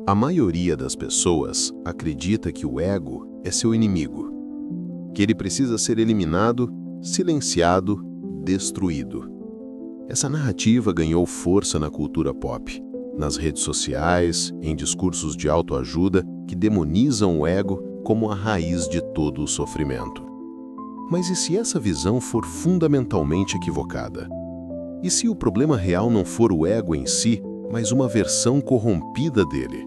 A maioria das pessoas acredita que o ego é seu inimigo, que ele precisa ser eliminado, silenciado, destruído. Essa narrativa ganhou força na cultura pop, nas redes sociais, em discursos de autoajuda que demonizam o ego como a raiz de todo o sofrimento. Mas e se essa visão for fundamentalmente equivocada? E se o problema real não for o ego em si, mas uma versão corrompida dele,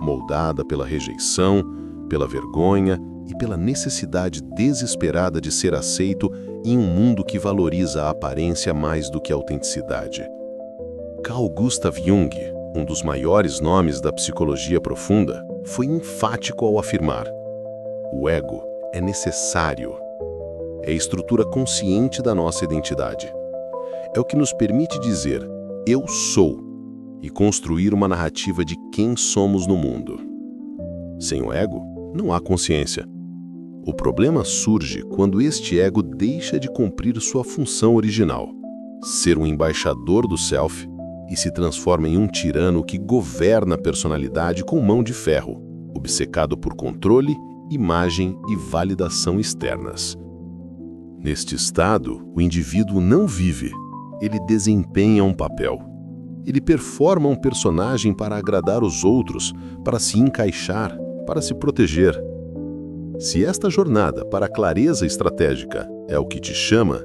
moldada pela rejeição, pela vergonha e pela necessidade desesperada de ser aceito em um mundo que valoriza a aparência mais do que a autenticidade? Carl Gustav Jung, um dos maiores nomes da psicologia profunda, foi enfático ao afirmar: o ego é necessário. É a estrutura consciente da nossa identidade. É o que nos permite dizer "eu sou" e construir uma narrativa de quem somos no mundo. Sem o ego, não há consciência. O problema surge quando este ego deixa de cumprir sua função original, ser um embaixador do self, e se transforma em um tirano que governa a personalidade com mão de ferro, obcecado por controle, imagem e validação externas. Neste estado, o indivíduo não vive, ele desempenha um papel. Ele performa um personagem para agradar os outros, para se encaixar, para se proteger. Se esta jornada para a clareza estratégica é o que te chama,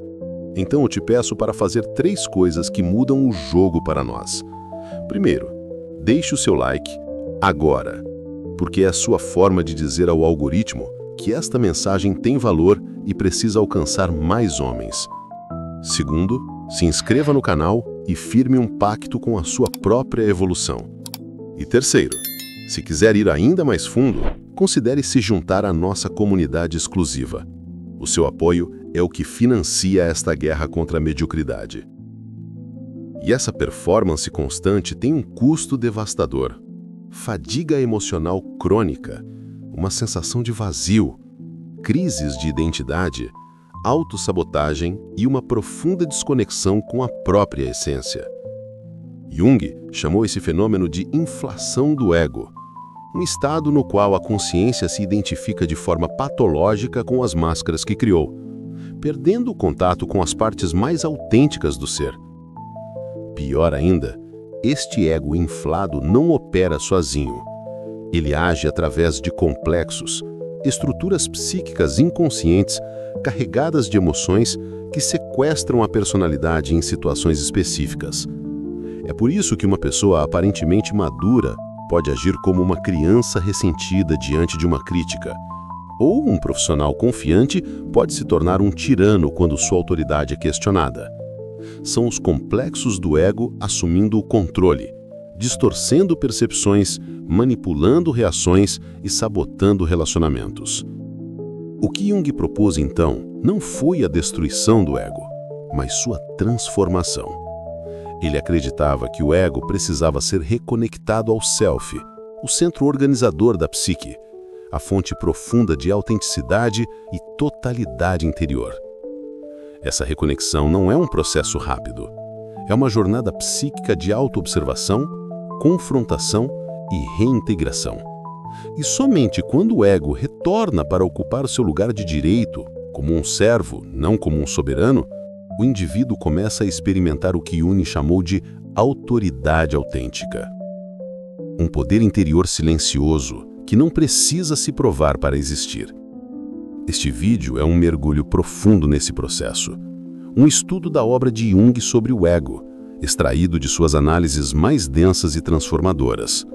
então eu te peço para fazer 3 coisas que mudam o jogo para nós. Primeiro, deixe o seu like agora, porque é a sua forma de dizer ao algoritmo que esta mensagem tem valor e precisa alcançar mais homens. Segundo, se inscreva no canal e firme um pacto com a sua própria evolução. E terceiro, se quiser ir ainda mais fundo, considere se juntar à nossa comunidade exclusiva. O seu apoio é o que financia esta guerra contra a mediocridade. E essa performance constante tem um custo devastador. Fadiga emocional crônica, uma sensação de vazio, crises de identidade, autossabotagem e uma profunda desconexão com a própria essência. Jung chamou esse fenômeno de inflação do ego, um estado no qual a consciência se identifica de forma patológica com as máscaras que criou, perdendo o contato com as partes mais autênticas do ser. Pior ainda, este ego inflado não opera sozinho. Ele age através de complexos, estruturas psíquicas inconscientes carregadas de emoções que sequestram a personalidade em situações específicas. É por isso que uma pessoa aparentemente madura pode agir como uma criança ressentida diante de uma crítica, ou um profissional confiante pode se tornar um tirano quando sua autoridade é questionada. São os complexos do ego assumindo o controle, distorcendo percepções, manipulando reações e sabotando relacionamentos. O que Jung propôs então não foi a destruição do ego, mas sua transformação. Ele acreditava que o ego precisava ser reconectado ao self, o centro organizador da psique, a fonte profunda de autenticidade e totalidade interior. Essa reconexão não é um processo rápido. É uma jornada psíquica de autoobservação, confrontação e reintegração. E somente quando o ego retorna para ocupar o seu lugar de direito, como um servo, não como um soberano, o indivíduo começa a experimentar o que Jung chamou de autoridade autêntica. Um poder interior silencioso que não precisa se provar para existir. Este vídeo é um mergulho profundo nesse processo. Um estudo da obra de Jung sobre o ego, extraído de suas análises mais densas e transformadoras.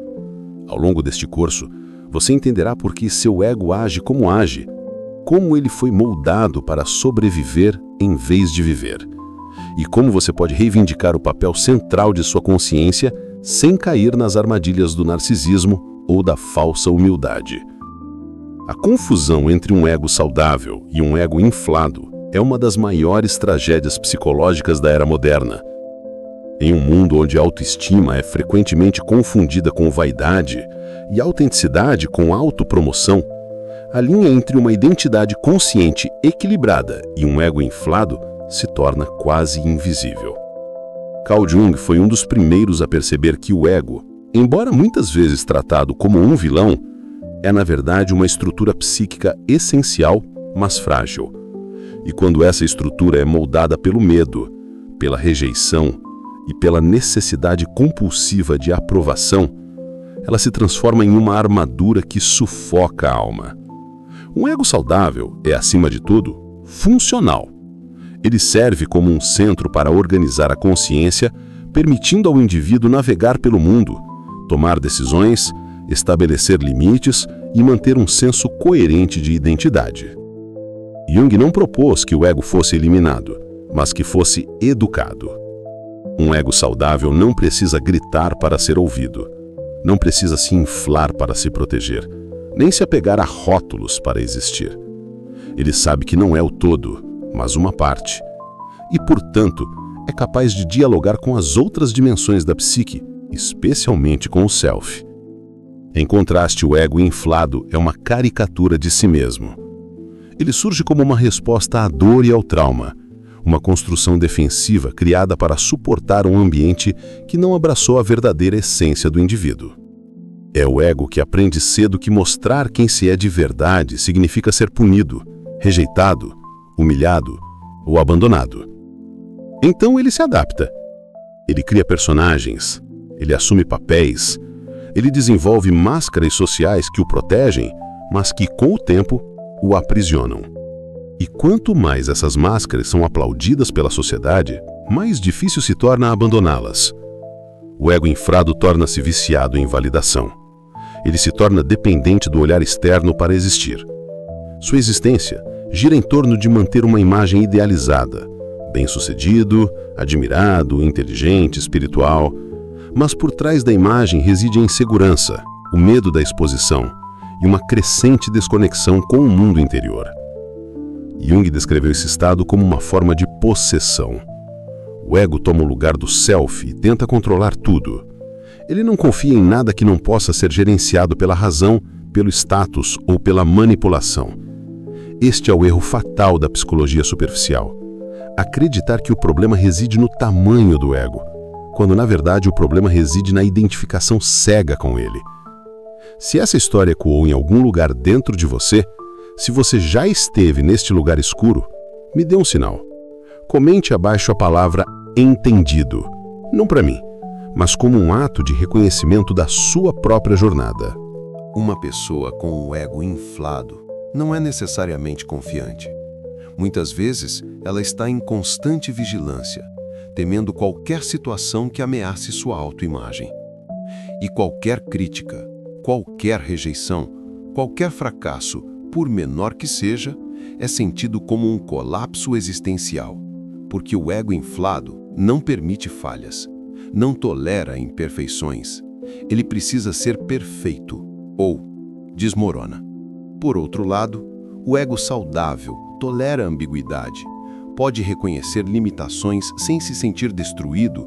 Ao longo deste curso, você entenderá por que seu ego age, como ele foi moldado para sobreviver em vez de viver, e como você pode reivindicar o papel central de sua consciência sem cair nas armadilhas do narcisismo ou da falsa humildade. A confusão entre um ego saudável e um ego inflado é uma das maiores tragédias psicológicas da era moderna. Em um mundo onde a autoestima é frequentemente confundida com vaidade e a autenticidade com autopromoção, a linha entre uma identidade consciente equilibrada e um ego inflado se torna quase invisível. Carl Jung foi um dos primeiros a perceber que o ego, embora muitas vezes tratado como um vilão, é na verdade uma estrutura psíquica essencial, mas frágil. E quando essa estrutura é moldada pelo medo, pela rejeição e pela necessidade compulsiva de aprovação, ela se transforma em uma armadura que sufoca a alma. Um ego saudável é, acima de tudo, funcional. Ele serve como um centro para organizar a consciência, permitindo ao indivíduo navegar pelo mundo, tomar decisões, estabelecer limites e manter um senso coerente de identidade. Jung não propôs que o ego fosse eliminado, mas que fosse educado. Um ego saudável não precisa gritar para ser ouvido, não precisa se inflar para se proteger, nem se apegar a rótulos para existir. Ele sabe que não é o todo, mas uma parte, e, portanto, é capaz de dialogar com as outras dimensões da psique, especialmente com o self. Em contraste, o ego inflado é uma caricatura de si mesmo. Ele surge como uma resposta à dor e ao trauma, uma construção defensiva criada para suportar um ambiente que não abraçou a verdadeira essência do indivíduo. É o ego que aprende cedo que mostrar quem se é de verdade significa ser punido, rejeitado, humilhado ou abandonado. Então ele se adapta. Ele cria personagens, ele assume papéis, ele desenvolve máscaras sociais que o protegem, mas que, com o tempo, o aprisionam. E quanto mais essas máscaras são aplaudidas pela sociedade, mais difícil se torna abandoná-las. O ego infrado torna-se viciado em validação. Ele se torna dependente do olhar externo para existir. Sua existência gira em torno de manter uma imagem idealizada, bem-sucedido, admirado, inteligente, espiritual. Mas por trás da imagem reside a insegurança, o medo da exposição e uma crescente desconexão com o mundo interior. Jung descreveu esse estado como uma forma de possessão. O ego toma o lugar do self e tenta controlar tudo. Ele não confia em nada que não possa ser gerenciado pela razão, pelo status ou pela manipulação. Este é o erro fatal da psicologia superficial. Acreditar que o problema reside no tamanho do ego, quando na verdade o problema reside na identificação cega com ele. Se essa história ecoou em algum lugar dentro de você, se você já esteve neste lugar escuro, me dê um sinal. Comente abaixo a palavra entendido, não para mim, mas como um ato de reconhecimento da sua própria jornada. Uma pessoa com o ego inflado não é necessariamente confiante. Muitas vezes, ela está em constante vigilância, temendo qualquer situação que ameace sua autoimagem. E qualquer crítica, qualquer rejeição, qualquer fracasso, por menor que seja, é sentido como um colapso existencial, porque o ego inflado não permite falhas, não tolera imperfeições. Ele precisa ser perfeito, ou desmorona. Por outro lado, o ego saudável tolera a ambiguidade, pode reconhecer limitações sem se sentir destruído,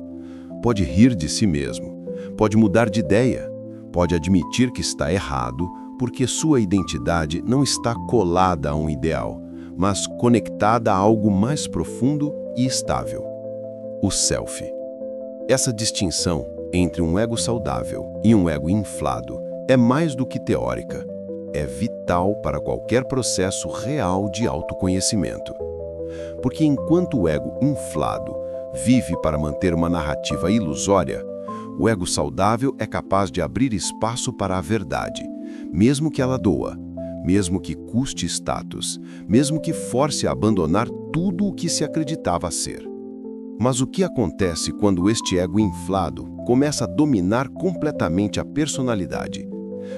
pode rir de si mesmo, pode mudar de ideia, pode admitir que está errado porque sua identidade não está colada a um ideal, mas conectada a algo mais profundo e estável: o self. Essa distinção entre um ego saudável e um ego inflado é mais do que teórica. É vital para qualquer processo real de autoconhecimento. Porque enquanto o ego inflado vive para manter uma narrativa ilusória, o ego saudável é capaz de abrir espaço para a verdade, mesmo que ela doa, mesmo que custe status, mesmo que force a abandonar tudo o que se acreditava ser. Mas o que acontece quando este ego inflado começa a dominar completamente a personalidade?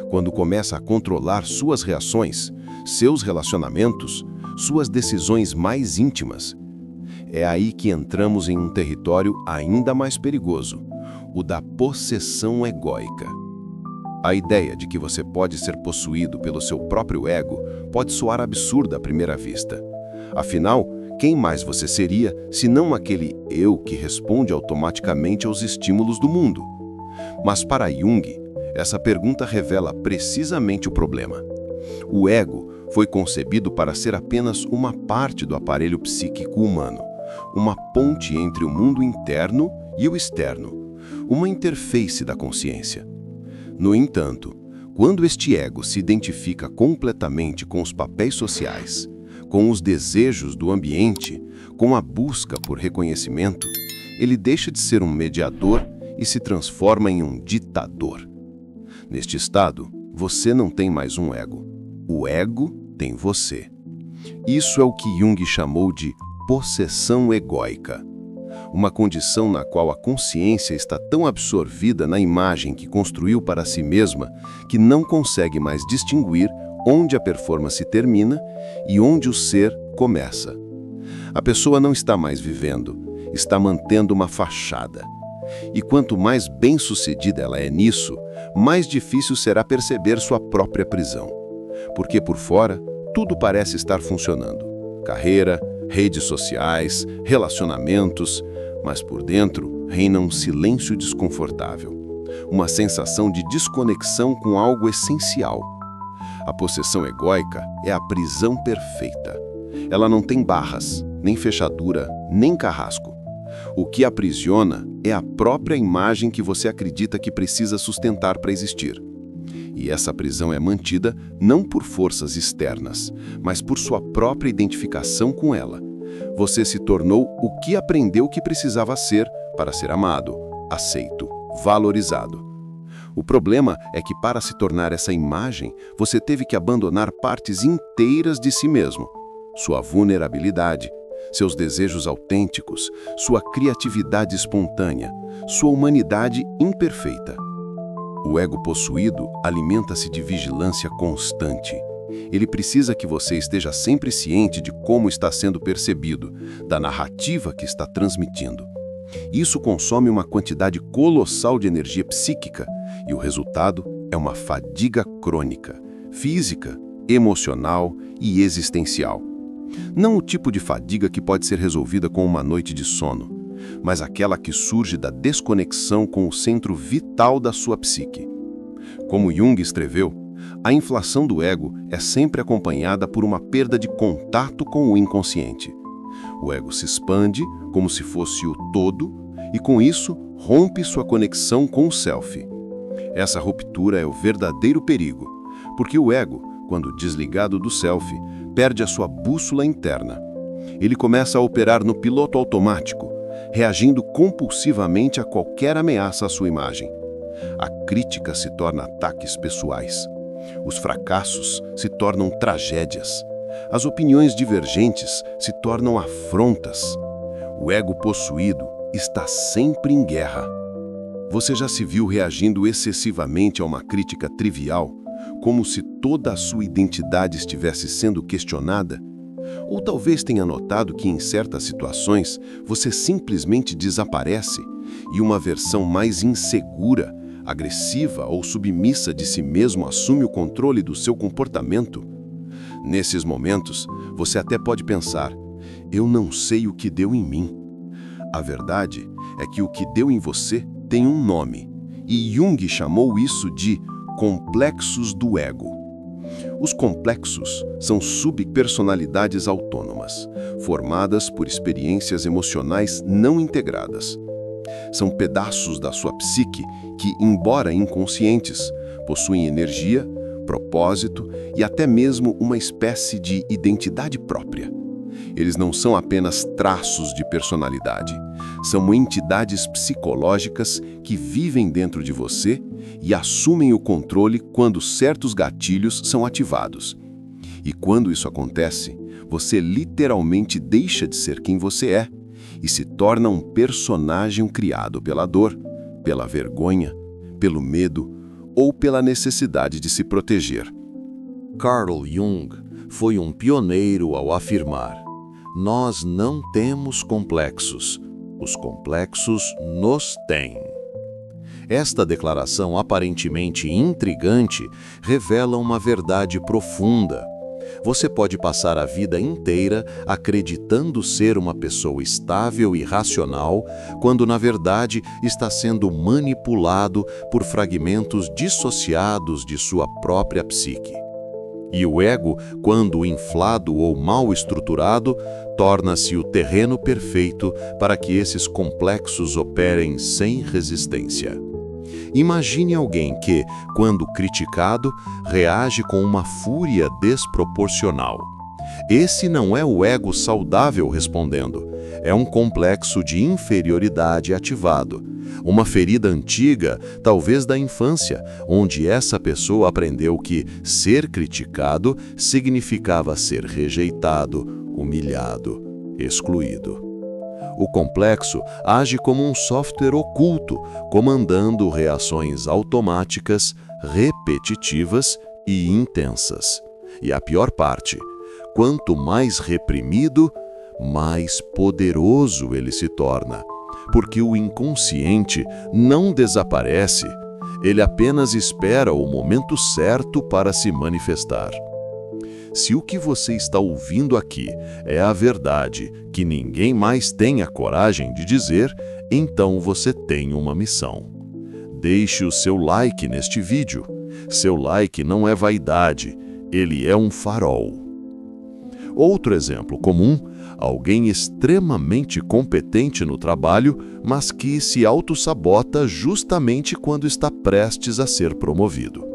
Quando começa a controlar suas reações, seus relacionamentos, suas decisões mais íntimas? É aí que entramos em um território ainda mais perigoso, o da possessão egóica. A ideia de que você pode ser possuído pelo seu próprio ego pode soar absurda à primeira vista. Afinal, quem mais você seria se não aquele eu que responde automaticamente aos estímulos do mundo? Mas para Jung, essa pergunta revela precisamente o problema. O ego foi concebido para ser apenas uma parte do aparelho psíquico humano, uma ponte entre o mundo interno e o externo, uma interface da consciência. No entanto, quando este ego se identifica completamente com os papéis sociais, com os desejos do ambiente, com a busca por reconhecimento, ele deixa de ser um mediador e se transforma em um ditador. Neste estado, você não tem mais um ego. O ego tem você. Isso é o que Jung chamou de possessão egóica. Uma condição na qual a consciência está tão absorvida na imagem que construiu para si mesma que não consegue mais distinguir onde a performance termina e onde o ser começa. A pessoa não está mais vivendo, está mantendo uma fachada. E quanto mais bem-sucedida ela é nisso, mais difícil será perceber sua própria prisão. Porque por fora, tudo parece estar funcionando. Carreira, redes sociais, relacionamentos, mas por dentro reina um silêncio desconfortável. Uma sensação de desconexão com algo essencial. A possessão egóica é a prisão perfeita. Ela não tem barras, nem fechadura, nem carrasco. O que aprisiona é a própria imagem que você acredita que precisa sustentar para existir. E essa prisão é mantida não por forças externas, mas por sua própria identificação com ela. Você se tornou o que aprendeu que precisava ser para ser amado, aceito, valorizado. O problema é que para se tornar essa imagem, você teve que abandonar partes inteiras de si mesmo. Sua vulnerabilidade, seus desejos autênticos, sua criatividade espontânea, sua humanidade imperfeita. O ego possuído alimenta-se de vigilância constante. Ele precisa que você esteja sempre ciente de como está sendo percebido, da narrativa que está transmitindo. Isso consome uma quantidade colossal de energia psíquica e o resultado é uma fadiga crônica, física, emocional e existencial. Não o tipo de fadiga que pode ser resolvida com uma noite de sono, mas aquela que surge da desconexão com o centro vital da sua psique. Como Jung escreveu, a inflação do ego é sempre acompanhada por uma perda de contato com o inconsciente. O ego se expande como se fosse o todo e, com isso, rompe sua conexão com o self. Essa ruptura é o verdadeiro perigo, porque o ego, quando desligado do self, perde a sua bússola interna. Ele começa a operar no piloto automático, reagindo compulsivamente a qualquer ameaça à sua imagem. A crítica se torna ataques pessoais. Os fracassos se tornam tragédias. As opiniões divergentes se tornam afrontas. O ego possuído está sempre em guerra. Você já se viu reagindo excessivamente a uma crítica trivial, como se toda a sua identidade estivesse sendo questionada? Ou talvez tenha notado que em certas situações você simplesmente desaparece e uma versão mais insegura, agressiva ou submissa de si mesmo assume o controle do seu comportamento? Nesses momentos, você até pode pensar, eu não sei o que deu em mim. A verdade é que o que deu em você tem um nome, e Jung chamou isso de complexos do ego. Os complexos são subpersonalidades autônomas, formadas por experiências emocionais não integradas. São pedaços da sua psique que, embora inconscientes, possuem energia, propósito e até mesmo uma espécie de identidade própria. Eles não são apenas traços de personalidade, são entidades psicológicas que vivem dentro de você e assumem o controle quando certos gatilhos são ativados. E quando isso acontece, você literalmente deixa de ser quem você é e se torna um personagem criado pela dor, pela vergonha, pelo medo ou pela necessidade de se proteger. Carl Jung foi um pioneiro ao afirmar: nós não temos complexos, os complexos nos têm. Esta declaração aparentemente intrigante revela uma verdade profunda. Você pode passar a vida inteira acreditando ser uma pessoa estável e racional, quando na verdade está sendo manipulado por fragmentos dissociados de sua própria psique. E o ego, quando inflado ou mal estruturado, torna-se o terreno perfeito para que esses complexos operem sem resistência. Imagine alguém que, quando criticado, reage com uma fúria desproporcional. Esse não é o ego saudável respondendo. É um complexo de inferioridade ativado. Uma ferida antiga, talvez da infância, onde essa pessoa aprendeu que ser criticado significava ser rejeitado, humilhado, excluído. O complexo age como um software oculto, comandando reações automáticas, repetitivas e intensas. E a pior parte, quanto mais reprimido, mais poderoso ele se torna, porque o inconsciente não desaparece, ele apenas espera o momento certo para se manifestar. Se o que você está ouvindo aqui é a verdade que ninguém mais tem a coragem de dizer, então você tem uma missão. Deixe o seu like neste vídeo. Seu like não é vaidade, ele é um farol. Outro exemplo comum, alguém extremamente competente no trabalho, mas que se autossabota justamente quando está prestes a ser promovido.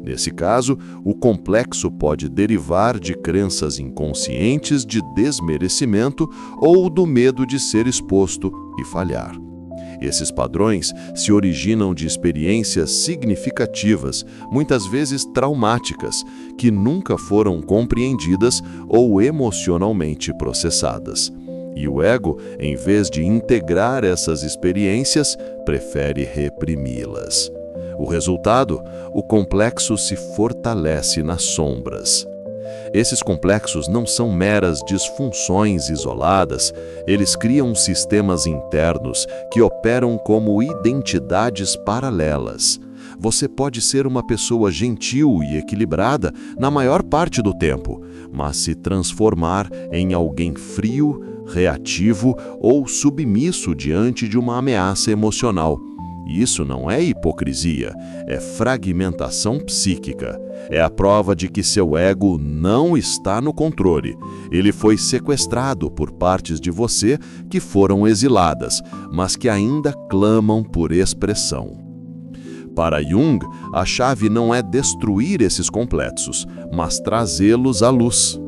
Nesse caso, o complexo pode derivar de crenças inconscientes de desmerecimento ou do medo de ser exposto e falhar. Esses padrões se originam de experiências significativas, muitas vezes traumáticas, que nunca foram compreendidas ou emocionalmente processadas. E o ego, em vez de integrar essas experiências, prefere reprimi-las. O resultado, o complexo se fortalece nas sombras. Esses complexos não são meras disfunções isoladas, eles criam sistemas internos que operam como identidades paralelas. Você pode ser uma pessoa gentil e equilibrada na maior parte do tempo, mas se transformar em alguém frio, reativo ou submisso diante de uma ameaça emocional. Isso não é hipocrisia, é fragmentação psíquica. É a prova de que seu ego não está no controle. Ele foi sequestrado por partes de você que foram exiladas, mas que ainda clamam por expressão. Para Jung, a chave não é destruir esses complexos, mas trazê-los à luz.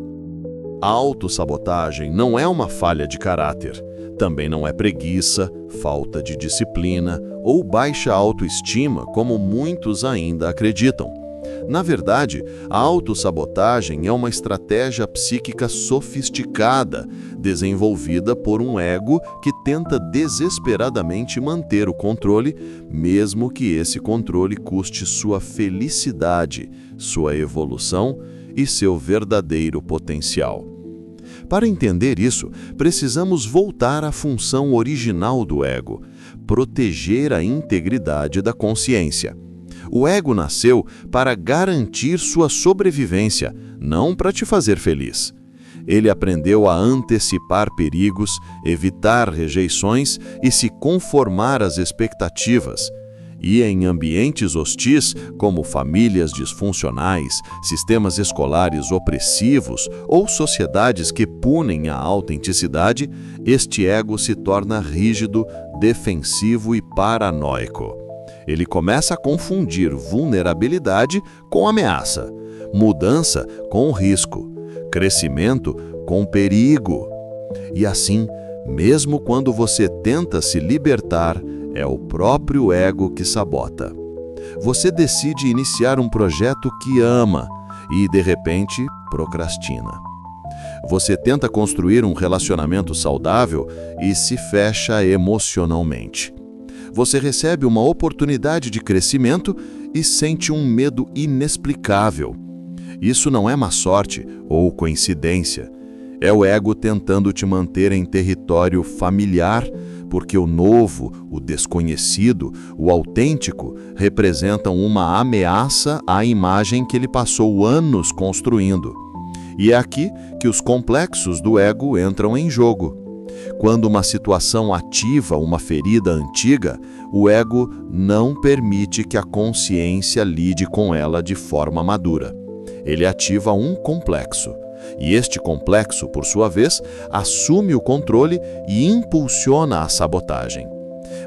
A autossabotagem não é uma falha de caráter. Também não é preguiça, falta de disciplina ou baixa autoestima, como muitos ainda acreditam. Na verdade, a autossabotagem é uma estratégia psíquica sofisticada, desenvolvida por um ego que tenta desesperadamente manter o controle, mesmo que esse controle custe sua felicidade, sua evolução e seu verdadeiro potencial. Para entender isso, precisamos voltar à função original do ego, proteger a integridade da consciência. O ego nasceu para garantir sua sobrevivência, não para te fazer feliz. Ele aprendeu a antecipar perigos, evitar rejeições e se conformar às expectativas. E em ambientes hostis, como famílias disfuncionais, sistemas escolares opressivos ou sociedades que punem a autenticidade, este ego se torna rígido, defensivo e paranoico. Ele começa a confundir vulnerabilidade com ameaça, mudança com risco, crescimento com perigo. E assim, mesmo quando você tenta se libertar, é o próprio ego que sabota. Você decide iniciar um projeto que ama e, de repente, procrastina. Você tenta construir um relacionamento saudável e se fecha emocionalmente. Você recebe uma oportunidade de crescimento e sente um medo inexplicável. Isso não é má sorte ou coincidência. É o ego tentando te manter em território familiar, porque o novo, o desconhecido, o autêntico representam uma ameaça à imagem que ele passou anos construindo. E é aqui que os complexos do ego entram em jogo. Quando uma situação ativa uma ferida antiga, o ego não permite que a consciência lide com ela de forma madura. Ele ativa um complexo. E este complexo, por sua vez, assume o controle e impulsiona a sabotagem.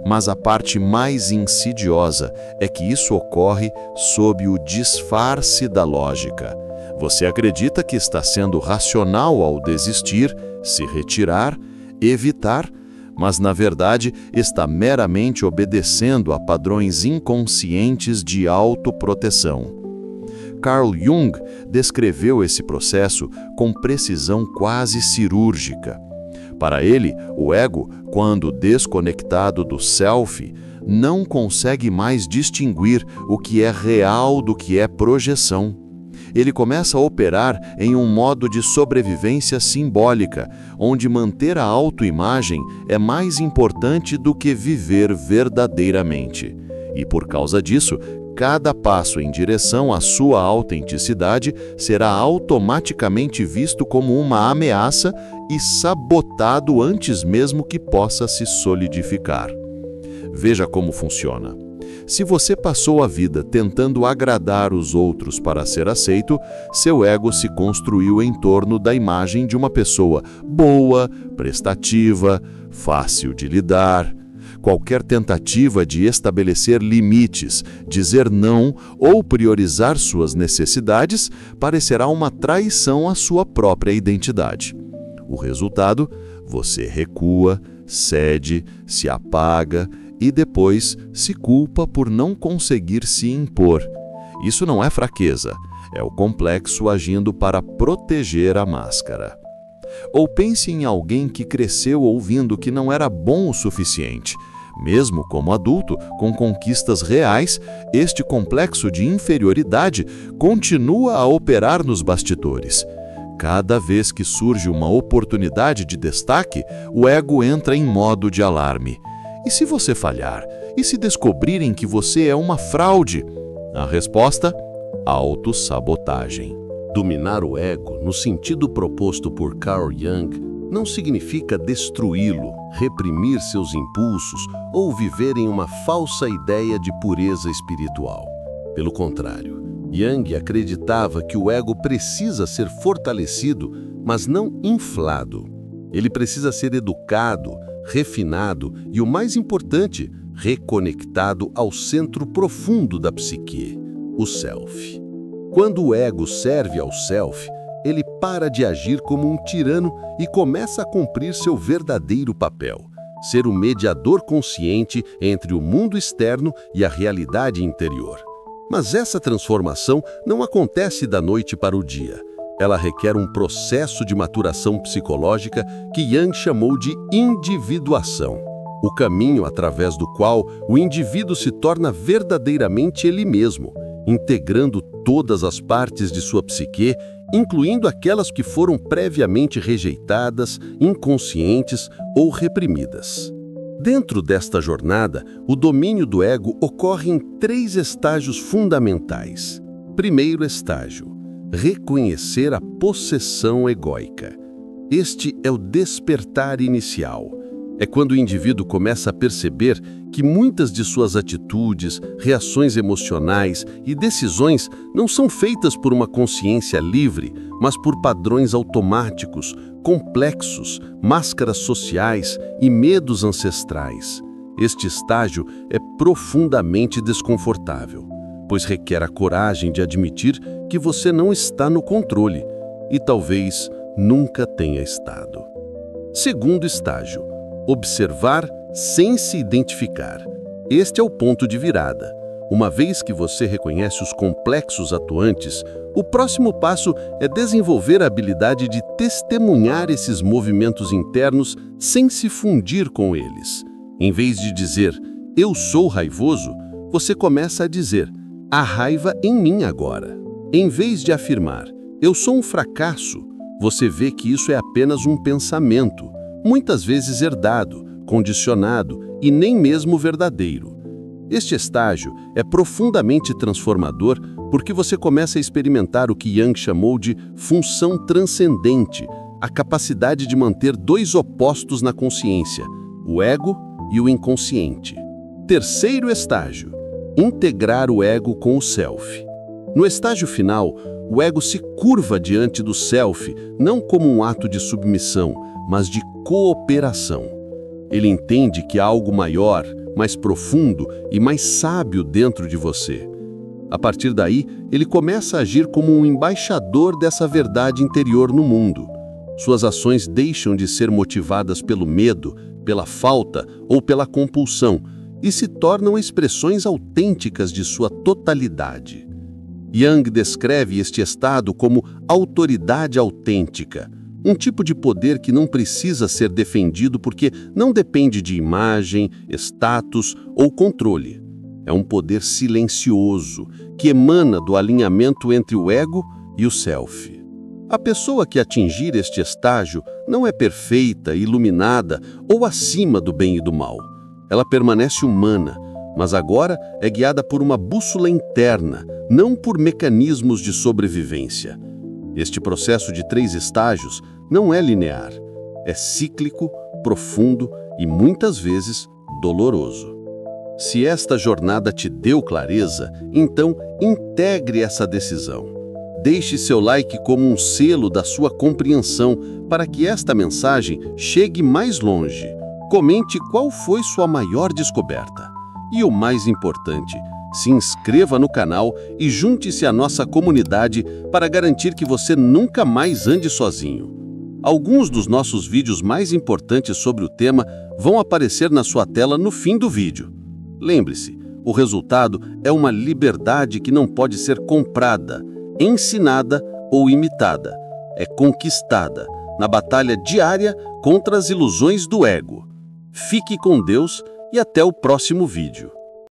Mas a parte mais insidiosa é que isso ocorre sob o disfarce da lógica. Você acredita que está sendo racional ao desistir, se retirar, evitar, mas na verdade está meramente obedecendo a padrões inconscientes de autoproteção. Carl Jung descreveu esse processo com precisão quase cirúrgica. Para ele, o ego, quando desconectado do self, não consegue mais distinguir o que é real do que é projeção. Ele começa a operar em um modo de sobrevivência simbólica, onde manter a autoimagem é mais importante do que viver verdadeiramente. E por causa disso, cada passo em direção à sua autenticidade será automaticamente visto como uma ameaça e sabotado antes mesmo que possa se solidificar. Veja como funciona. Se você passou a vida tentando agradar os outros para ser aceito, seu ego se construiu em torno da imagem de uma pessoa boa, prestativa, fácil de lidar. Qualquer tentativa de estabelecer limites, dizer não ou priorizar suas necessidades parecerá uma traição à sua própria identidade. O resultado? Você recua, cede, se apaga e depois se culpa por não conseguir se impor. Isso não é fraqueza, é o complexo agindo para proteger a máscara. Ou pense em alguém que cresceu ouvindo que não era bom o suficiente. Mesmo como adulto, com conquistas reais, este complexo de inferioridade continua a operar nos bastidores. Cada vez que surge uma oportunidade de destaque, o ego entra em modo de alarme. E se você falhar? E se descobrirem que você é uma fraude? A resposta? Autossabotagem. Dominar o ego, no sentido proposto por Carl Jung, não significa destruí-lo, reprimir seus impulsos ou viver em uma falsa ideia de pureza espiritual. Pelo contrário, Jung acreditava que o ego precisa ser fortalecido, mas não inflado. Ele precisa ser educado, refinado e, o mais importante, reconectado ao centro profundo da psique, o self. Quando o ego serve ao self, ele para de agir como um tirano e começa a cumprir seu verdadeiro papel, ser o mediador consciente entre o mundo externo e a realidade interior. Mas essa transformação não acontece da noite para o dia. Ela requer um processo de maturação psicológica que Jung chamou de individuação, o caminho através do qual o indivíduo se torna verdadeiramente ele mesmo, integrando todas as partes de sua psique, incluindo aquelas que foram previamente rejeitadas, inconscientes ou reprimidas. Dentro desta jornada, o domínio do ego ocorre em 3 estágios fundamentais. Primeiro estágio: reconhecer a possessão egóica. Este é o despertar inicial. É quando o indivíduo começa a perceber que muitas de suas atitudes, reações emocionais e decisões não são feitas por uma consciência livre, mas por padrões automáticos, complexos, máscaras sociais e medos ancestrais. Este estágio é profundamente desconfortável, pois requer a coragem de admitir que você não está no controle e talvez nunca tenha estado. Segundo estágio: observar sem se identificar. Este é o ponto de virada. Uma vez que você reconhece os complexos atuantes, o próximo passo é desenvolver a habilidade de testemunhar esses movimentos internos sem se fundir com eles. Em vez de dizer, eu sou raivoso, você começa a dizer, há raiva em mim agora. Em vez de afirmar, eu sou um fracasso, você vê que isso é apenas um pensamento, muitas vezes herdado, condicionado e nem mesmo verdadeiro. Este estágio é profundamente transformador porque você começa a experimentar o que Jung chamou de função transcendente, a capacidade de manter 2 opostos na consciência, o ego e o inconsciente. Terceiro estágio: integrar o ego com o self. No estágio final, o ego se curva diante do self, não como um ato de submissão, mas de cooperação. Ele entende que há algo maior, mais profundo e mais sábio dentro de você. A partir daí, ele começa a agir como um embaixador dessa verdade interior no mundo. Suas ações deixam de ser motivadas pelo medo, pela falta ou pela compulsão e se tornam expressões autênticas de sua totalidade. Jung descreve este estado como autoridade autêntica, um tipo de poder que não precisa ser defendido porque não depende de imagem, status ou controle. É um poder silencioso, que emana do alinhamento entre o ego e o self. A pessoa que atingir este estágio não é perfeita, iluminada ou acima do bem e do mal. Ela permanece humana, mas agora é guiada por uma bússola interna, não por mecanismos de sobrevivência. Este processo de 3 estágios não é linear, é cíclico, profundo e muitas vezes doloroso. Se esta jornada te deu clareza, então integre essa decisão. Deixe seu like como um selo da sua compreensão para que esta mensagem chegue mais longe. Comente qual foi sua maior descoberta. E o mais importante, se inscreva no canal e junte-se à nossa comunidade para garantir que você nunca mais ande sozinho. Alguns dos nossos vídeos mais importantes sobre o tema vão aparecer na sua tela no fim do vídeo. Lembre-se, o resultado é uma liberdade que não pode ser comprada, ensinada ou imitada. É conquistada na batalha diária contra as ilusões do ego. Fique com Deus e até o próximo vídeo.